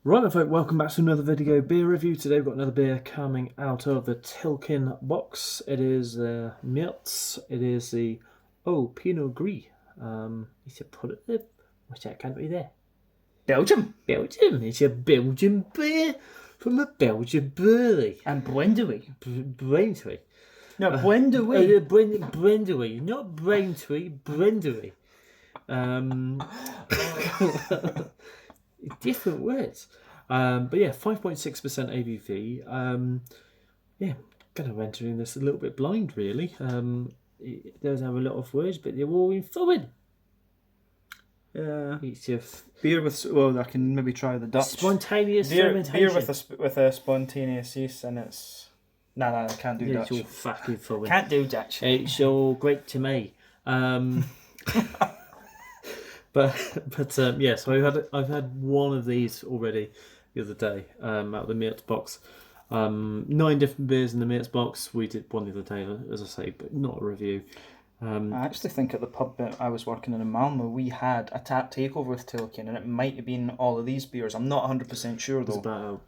Right, my folk, welcome back to another video beer review. Today we've got another beer coming out of the Tilquin box. It is Meerts. It is the Pinot Gris. It's a product. What's that country there? Belgium. Belgium. It's a Belgian beer from a Belgian brewery. And Braintree. Braintree. No, Braintree. Braintree, not Braintree, Braintree. Different words. But yeah, 5.6% ABV. Yeah, kind of entering this a little bit blind, really. It does have a lot of words, but they're all in foreign. Yeah. It's just Beer with... Well, I can maybe try the Dutch. spontaneous fermentation. Beer with a spontaneous yeast, and it's... No, I can't do Dutch. It's all fucking foreign. Can't do Dutch. It's all great to me. But yeah, so I've had one of these already the other day out of the Meerts box. 9 different beers in the Meerts box. We did one the other day, as I say, but not a review. I actually think at the pub that I was working in Malmo, we had a tap takeover with Tilquin, and it might have been all of these beers. I'm not 100% sure though. It was about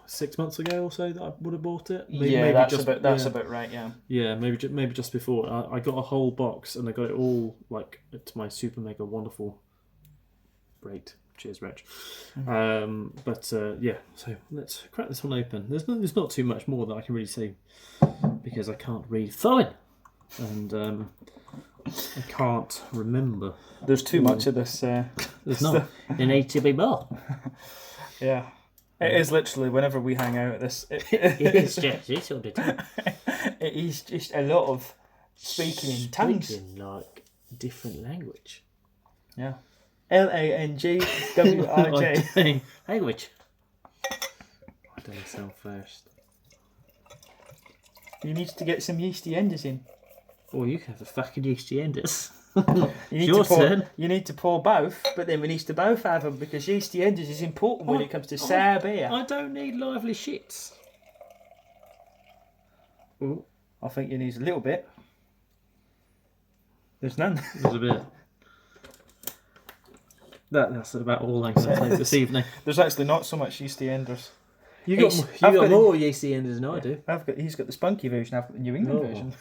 6 months ago or so that I would have bought it. That's about right. Yeah. Yeah, maybe just before. I got a whole box and I got it all like to my super mega wonderful rate. Cheers, Reg. Yeah, so let's crack this one open. There's not too much more that I can really say because I can't read foreign and I can't remember. There's too much of this. There's not. There needs to be more. Yeah. It is literally whenever we hang out at this. It's just this all the time. It is just a lot of speaking in tongues. Speaking like different language. Yeah. LANGWRJ. Language. I don't myself first. You need to get some yeasty enders in. Or you can have the fucking yeasty enders. You need to pour both, but then we need to both have them because yeasty enders is important when it comes to sour beer. I don't need lively shits. Ooh, I think you need a little bit. There's none. There's a bit. That's about all I'm going to take this evening. There's actually not so much yeasty enders. You got more yeasty enders than I do. He's got the spunky version. I've got the New England version.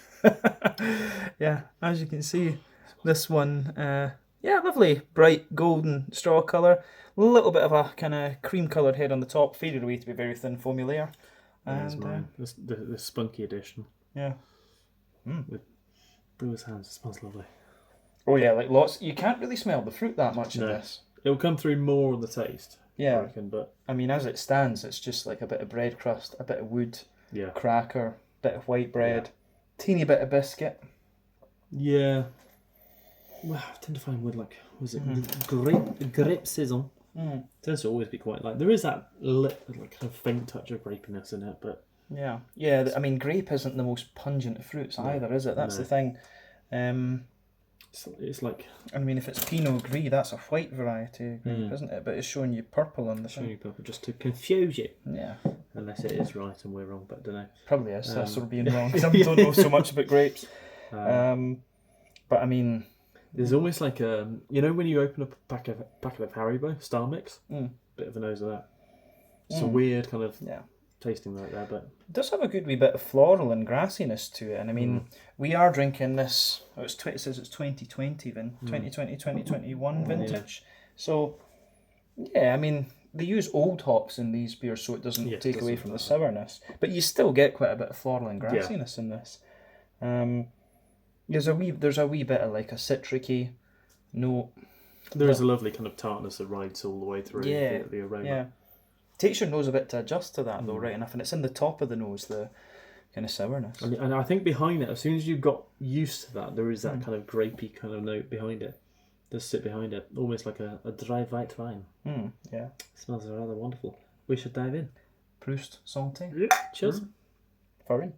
Yeah, as you can see, this one, lovely bright golden straw colour. A little bit of a kind of cream coloured head on the top, faded away to be very thin foamy layer. There's mine. The spunky edition. Yeah. With brewer's hands, it smells lovely. Oh yeah, like lots. You can't really smell the fruit that much in this. It'll come through more on the taste. Yeah. I reckon, but I mean, as it stands, it's just like a bit of bread crust, a bit of wood, cracker, bit of white bread, teeny bit of biscuit. Yeah. Well, I tend to find wood like, was it grape saison? Tends to always be quite light. There is that like kind of faint touch of grapiness in it, but yeah. I mean, grape isn't the most pungent of fruits either, is it? That's the thing. It's like, I mean, if it's Pinot Gris, that's a white variety of grape, isn't it? But it's showing you purple on the showing you purple just to confuse you. Yeah. Unless it is right and we're wrong, but I don't know. Probably is. That's sort of being wrong. I don't know so much about grapes. But I mean, there's almost like when you open up a packet of Haribo Star Mix, bit of a nose of that. It's a weird kind of tasting right there, but it does have a good wee bit of floral and grassiness to it. And I mean, we are drinking this. It says it's 2020, 2021 vintage. So yeah, I mean, they use old hops in these beers, so it doesn't take away from the sourness, but you still get quite a bit of floral and grassiness in this. There's a wee bit of like a citricy note. There is a lovely kind of tartness that rides all the way through the aroma. Yeah. Takes your nose a bit to adjust to that though, right enough, and it's in the top of the nose, the kind of sourness. And I think behind it, as soon as you got used to that, there is that kind of grapey kind of note behind it. Does sit behind it, almost like a dry white wine. Yeah. It smells rather wonderful. We should dive in. Proust Santé. Yeah. Cheers. Foreign.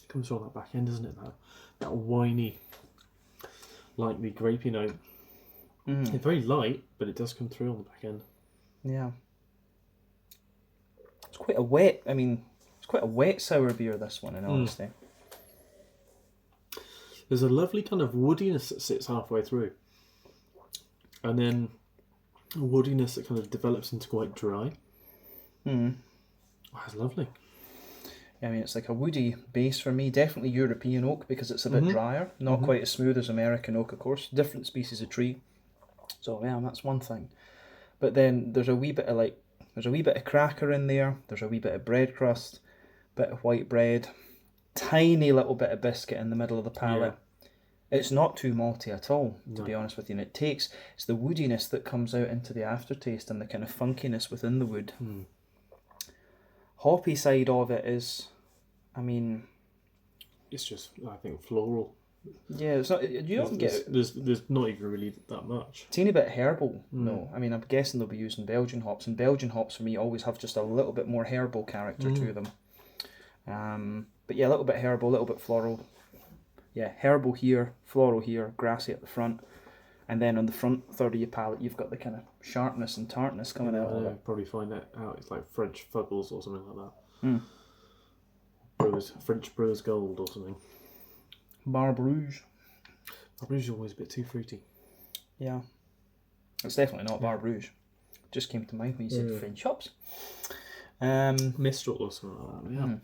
Comes from that back end, doesn't it? That winey, lightly grapey note. It's very light, but it does come through on the back end. Yeah. It's quite a wet. I mean, it's quite a wet sour beer. This one, in honesty. There's a lovely kind of woodiness that sits halfway through. And then a woodiness that kind of develops into quite dry. Mm. Oh, that's lovely. I mean, it's like a woody base for me. Definitely European oak because it's a bit drier. Not quite as smooth as American oak, of course. Different species of tree. So yeah, that's one thing. But then there's a wee bit of cracker in there. There's a wee bit of bread crust, bit of white bread, tiny little bit of biscuit in the middle of the palate. It's not too malty at all, to be honest with you. And it's the woodiness that comes out into the aftertaste and the kind of funkiness within the wood. Hoppy side of it is, I mean, it's just, I think, floral. Yeah, it's not. You don't get. There's not even really that much. Teeny bit herbal. No, I mean, I'm guessing they'll be using Belgian hops, and Belgian hops for me always have just a little bit more herbal character to them. But yeah, a little bit herbal, a little bit floral. Yeah, herbal here, floral here, grassy at the front, and then on the front third of your palate, you've got the kind of sharpness and tartness coming out of it. Probably find that out. It's like French Fuggles or something like that. French Brewers Gold or something. Barbe Rouge. Barbe Rouge is always a bit too fruity. Yeah, it's definitely not Barbe Rouge. Just came to mind when you said French hops. Mistral or something like that.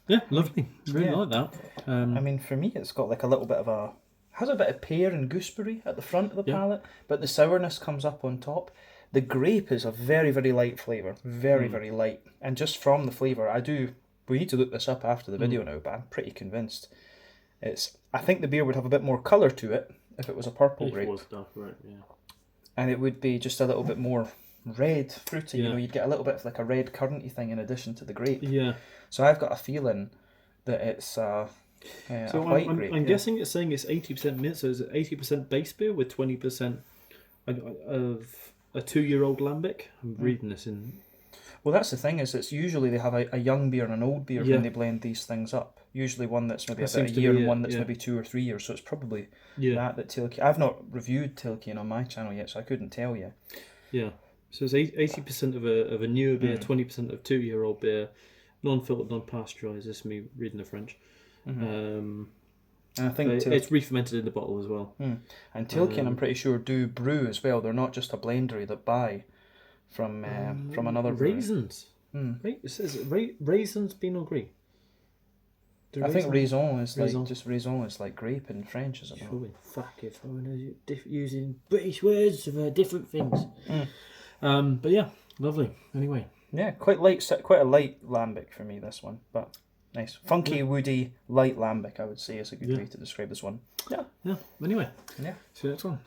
Yeah, lovely. Really like that. I mean, for me, it's got like a little bit of has a bit of pear and gooseberry at the front of the palate, but the sourness comes up on top. The grape is a very, very light flavour. Very, very light. And just from the flavour, we need to look this up after the video now, but I'm pretty convinced. I think the beer would have a bit more colour to it if it was a purple grape. It was dark, right, yeah. And it would be just a little bit more red, fruity. You know, you'd get a little bit of like a red curranty thing in addition to the grape. Yeah. So I've got a feeling that it's a white grape. I'm guessing it's saying it's 80% mint, so is it 80% base beer with 20% of a 2-year-old lambic? I'm reading this in... Well, that's the thing, is it's usually they have a young beer and an old beer when they blend these things up. Usually one that's maybe about a year and one that's maybe 2 or 3 years, so it's probably that Tilquin. I've not reviewed Tilquin on my channel yet, so I couldn't tell you. Yeah. So it's 80% of a newer beer, 20% of 2-year-old beer, non-filtered, non-pasteurised. This is me reading the French. And I think it's re-fermented in the bottle as well. And Tilquin, I'm pretty sure, do brew as well. They're not just a blendery that buy from another brewery. Raisins. Right, it says raisins, Pinot Gris. I think raison is like grape in French, isn't it? Fuck if I was using British words for different things. But yeah, lovely. Anyway. Yeah, quite a light lambic for me, this one, but nice. Funky, woody, light lambic, I would say, is a good way to describe this one. Yeah. Anyway. Yeah. See you next one.